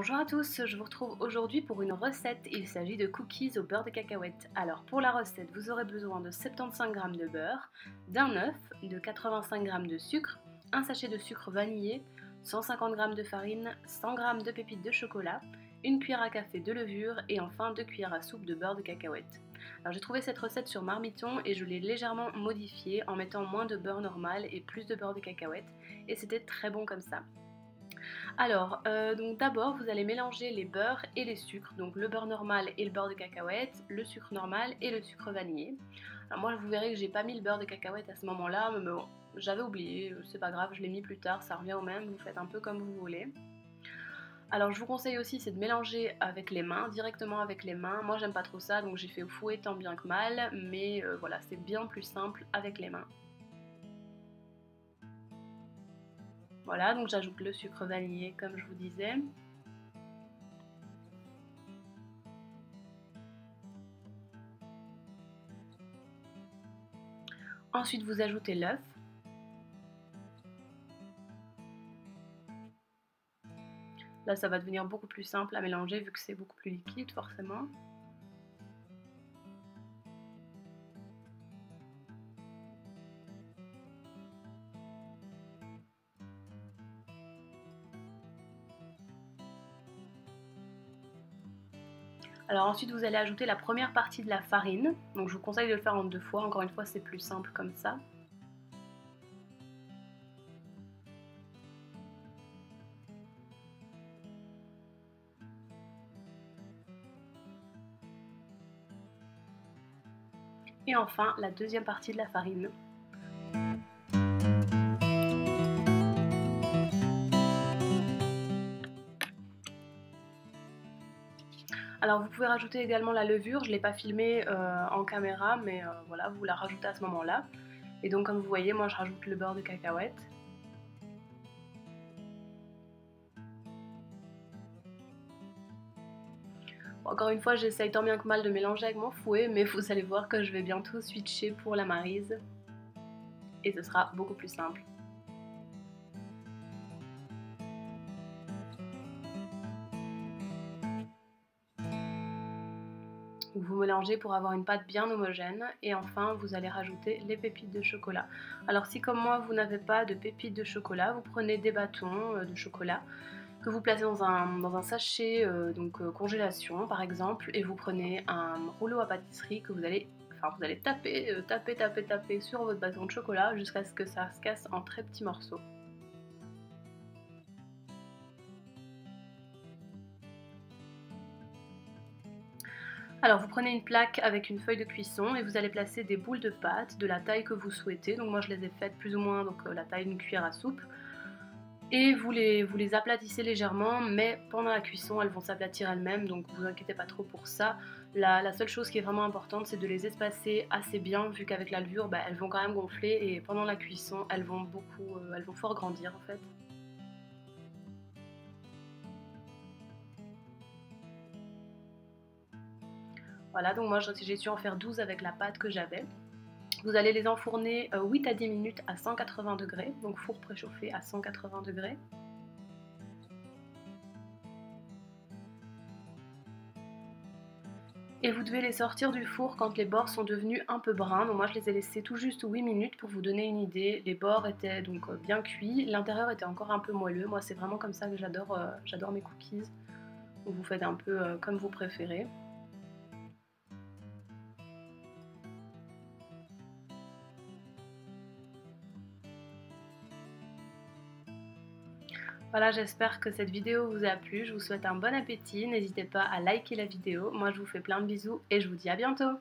Bonjour à tous, je vous retrouve aujourd'hui pour une recette. Il s'agit de cookies au beurre de cacahuète. Alors pour la recette, vous aurez besoin de 75 g de beurre, d'un œuf, de 85 g de sucre, un sachet de sucre vanillé, 150 g de farine, 100 g de pépites de chocolat, une cuillère à café de levure et enfin 2 cuillères à soupe de beurre de cacahuète. Alors j'ai trouvé cette recette sur Marmiton et je l'ai légèrement modifiée en mettant moins de beurre normal et plus de beurre de cacahuète et c'était très bon comme ça. Alors, donc d'abord, vous allez mélanger les beurres et les sucres, donc le beurre normal et le beurre de cacahuète, le sucre normal et le sucre vanillé. Alors moi, vous verrez que j'ai pas mis le beurre de cacahuète à ce moment-là, mais bon, j'avais oublié, c'est pas grave, je l'ai mis plus tard, ça revient au même, vous faites un peu comme vous voulez. Alors je vous conseille aussi, c'est de mélanger avec les mains, directement avec les mains. Moi, j'aime pas trop ça, donc j'ai fait au fouet tant bien que mal, mais voilà, c'est bien plus simple avec les mains. Voilà, donc j'ajoute le sucre vanillé comme je vous disais. Ensuite, vous ajoutez l'œuf. Là, ça va devenir beaucoup plus simple à mélanger vu que c'est beaucoup plus liquide forcément. Alors ensuite, vous allez ajouter la première partie de la farine. Donc je vous conseille de le faire en 2 fois. Encore une fois, c'est plus simple comme ça. Et enfin, la deuxième partie de la farine. Alors vous pouvez rajouter également la levure, je ne l'ai pas filmée en caméra, mais voilà, vous la rajoutez à ce moment-là. Et donc comme vous voyez, moi je rajoute le beurre de cacahuète. Encore une fois, j'essaye tant bien que mal de mélanger avec mon fouet, mais vous allez voir que je vais bientôt switcher pour la Maryse. Et ce sera beaucoup plus simple. Vous mélangez pour avoir une pâte bien homogène et enfin vous allez rajouter les pépites de chocolat. Alors si comme moi vous n'avez pas de pépites de chocolat, vous prenez des bâtons de chocolat que vous placez dans un sachet congélation par exemple et vous prenez un rouleau à pâtisserie que vous allez taper sur votre bâton de chocolat jusqu'à ce que ça se casse en très petits morceaux. Alors vous prenez une plaque avec une feuille de cuisson et vous allez placer des boules de pâte de la taille que vous souhaitez. Donc moi je les ai faites plus ou moins la taille d'une cuillère à soupe. Et vous les aplatissez légèrement, mais pendant la cuisson elles vont s'aplatir elles-mêmes, donc vous inquiétez pas trop pour ça. La seule chose qui est vraiment importante, c'est de les espacer assez bien, vu qu'avec la levure, elles vont quand même gonfler et pendant la cuisson elles vont fort grandir en fait. Voilà, donc moi j'ai su en faire 12 avec la pâte que j'avais. Vous allez les enfourner 8 à 10 minutes à 180 degrés, donc four préchauffé à 180 degrés. Et vous devez les sortir du four quand les bords sont devenus un peu bruns. Donc moi je les ai laissés tout juste 8 minutes pour vous donner une idée. Les bords étaient donc bien cuits, l'intérieur était encore un peu moelleux. Moi c'est vraiment comme ça que j'adore mes cookies. Donc vous faites un peu comme vous préférez. Voilà, j'espère que cette vidéo vous a plu. Je vous souhaite un bon appétit. N'hésitez pas à liker la vidéo. Moi, je vous fais plein de bisous et je vous dis à bientôt.